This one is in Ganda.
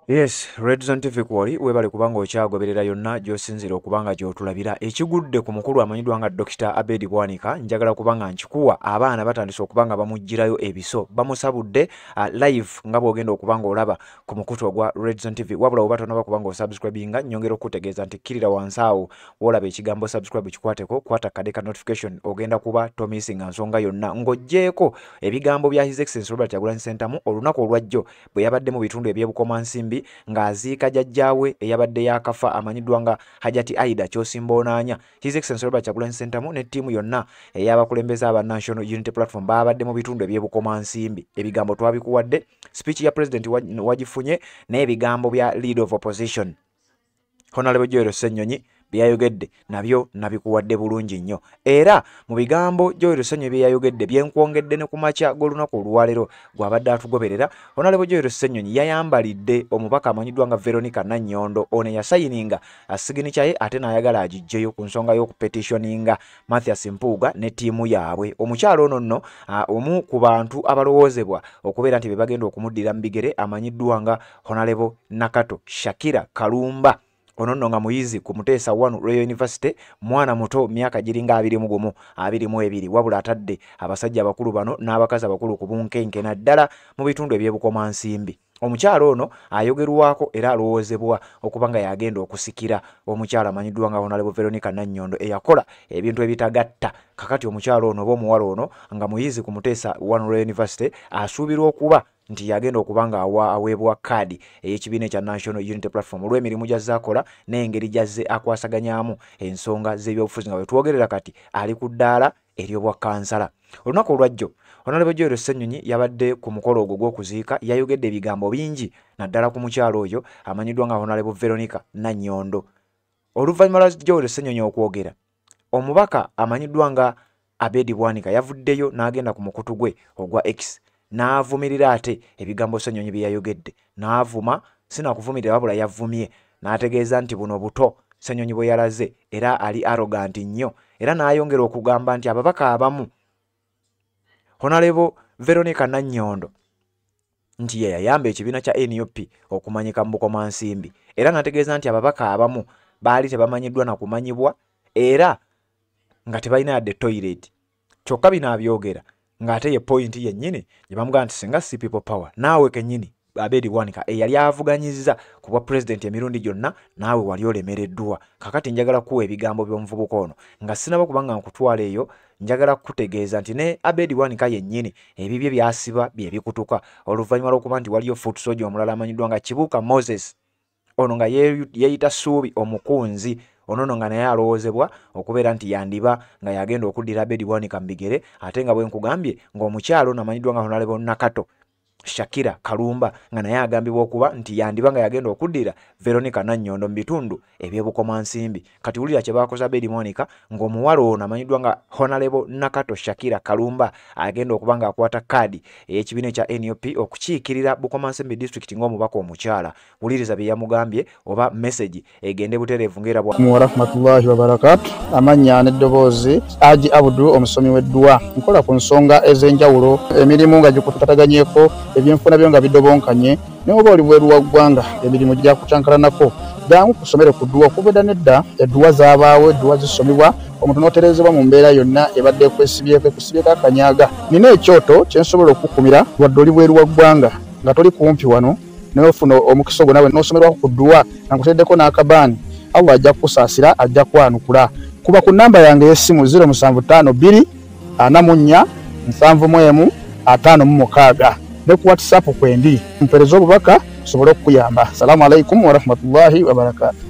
Yes, Red Zone TV kwali webale kubanga okyagoberera yonna gy'osinzira okubanga gy'otulabira ekigudde ku mukulu amanyiddwa nga Dr. Abedi Bwanika njagala kubanga nkikuwa abaana batandise okubanga bamugirayo ebiso bamusabudde live nga bw'ogenda okubanga olaba ku mukutu ogwa Red Zone TV wabula oba tonaba kubanga osubscribinga nyongera okutegeeza nti kirira wansi awo wolaba ekigambo subscribe kikwateko kwata kadeka notification ogenda kuba tomisinga nsonga yonna ng'oggyeko ebigambo bya His Excellency Robert Kyagulanyi Ssentamu olunaku olwajjo bwe yabadde mu bitundu eby'ebukomansimbi ng'aziika jjajjaawe eyabadde yakafa amanyiddwa nga Hajati Aida Kyosimboonanya. His Excellency Robert Kyagulanyi Ssentamu ne ttiimu yonna ey'abakulembeze aba National Unity Platform babadde mu bitundu eby'ebukomansimbi. Ebigambo twabikuwadde, speech ya President wagifunye n'ebigambo bya Leader of Opposition Honorable Joel Ssenyonyi byayogedde nabyo nabikuwadde bulungi nnyo. Era mu bigambo Joel Ssenyonyi byayogedde byenkwongedde ne ku makya g'olunaku olwaleero gw'abadde atugoberera, Honorable Joel Ssenyonyi yayambalidde omubaka amanyiddwa nga Veronica Nannyondo ono yasayininga signature ye ate n'ayagala agiggyeyo ku nsonga y'okupetitioninga Mathias Mpuuga ne ttiimu yaabwe. Omukyalo ono nno omu ku bantu abalowoozebwa okubeera nti be bagenda okumuddira mu bigere amanyiddwa nga Honorable Nakato Shakira Kalumba. Ono nno nga muyizi ku Muteesa 1 Royal University, mwana muto myaka giringa 21 wabula atadde abasajja abakulu bano n'abakazi abakulu ku bunkenke naddala mu bitundu eby'ebukomansimbi. Omukyalo ono ayogerwako era alowoozebwa okubanga yagenda okusikira omukyala amanyiddwa nga Honorable Veronica Nannyondo eyakola ebintu ebitagatta. Kakati omukyalo ono oba omuwala ono nga muyizi ku Muteesa 1 Royal University asuubirwa okuba nti yagenda okubanga aweebwa kaadi ey'ekibiina ekya National Unity Platform olw'emirimu gy'azze akola n'engeri gy'azze akwasaganyaamu ensonga z'ebyobufuzi nga bwe twogerera kati ali ku ddaala ery'obwa kansala. Olunaku olwajjo Honorable Joel Ssenyonyi yabadde ku mukolo ogwo gw'okuziika yayogedde ebigambo bingi naddala ku mukyalo oyo amanyiddwa nga Honorable Veronica Nannyondo. Oluvannyuma lwa Joel Ssenyonyi okwogera, omubaka amanyiddwa nga Abedi Bwanika yavuddeyo n'agenda ku mukutu gwe ogwa X n'avumirira ate ebigambo Ssenyonyi bye yayogedde. N'avuma, sinakuvumirira wabula yavumye n'ategeeza nti buno buto Ssenyonyi bwe yalaze era ali arrogant nnyo, era n'ayongera okugamba nti ababaka abamu Honorable Veronica Nannyondo nti ye yayamba ekibiina kya NUP okumanyika mu bukomansimbi, era n'ategeeza nti ababaka abamu baali tebamanyiddwa na kumanyibwa era nga tebalina yadde toilet. Kyokka bino abyogera ng'ate ye point yennyini gye bamugamba nti singa si people power naawe kennyini Abedi Bwanika eyali avuganyizza ku bwa president emirundi gyonna naawe wali olemereddwa. Kakati njagala kuwa ebigambo by'omuvubuka ono nga sinaba kubanga nkutwala eyo, njagala kutegeeza nti ne Abedi Bwanika yennyini ebibye byasiba bye bikutuka oluvannyuma lw'okuba nti waliyo foot soldier omulala amanyiddwa nga Kibuuka Moses ono nga yeeyita Ssuubi omukunzi. Ono nga naye alowoozebwa okubeera nti yandiba nga yagenda okuddira Abedi Bwanika mu bigere, ate nga bwe nkugambye ng'omukyalo namanyiddwa nga Honorable Nakato Shakira Kalumba nga naye agambibwa okuba nti yandiba nga yagenda okuddira Veronica Nannyondo mu bitundu eby'ebukomansimbi. Kati wulira kye baakoze Abedi Bwanika ng'omuwala ono amanyiddwa nga Honorable Nakato Shakira Kalumba agenda okuba nga akwata kaadi ey'ekibiina ekya NUP okukiikirira Bukomansimbi district ng'omubaka omukyala. Wuliriza bye yamugambye oba message egende butereevu ng'era wa rahmatullahi wa barakatuh. Amannya n'eddoboozi Haji Abdul omusomi w'eddwa. Nkola ku nsonga ez'enjawulo, emirimu nga gikutataganyeko, ebyenfuna byo nga bidobonkanye, ne oba oli bweru wa ggwanga emirimu gya kucankalanako. Jangu kusomere ku ddwa okubeda nedda eddwa zaabaawo, eddwa zisomibwa omuntu n'oterezebwa mu mbeera yonna ebadde ekusibyeko akanyaga. Nina ekyoto kye nsobola okukumira wadde oli bweru wa ggwanga nga toli kumpi wano n'ofuna omukisa ogwo nawe n'osomerwako ku ddwa nga nkuteddeko n'akabaani. Allah ajja kusaasira, ajja kwanukula. Kuba ku namba yange y'essimu 0752 44 71 56 ne ku WhatsApp kwendi mpereza obubaka sobole okuyamba. Assalamu alaikum wa rahmatullahi wa barakatuh.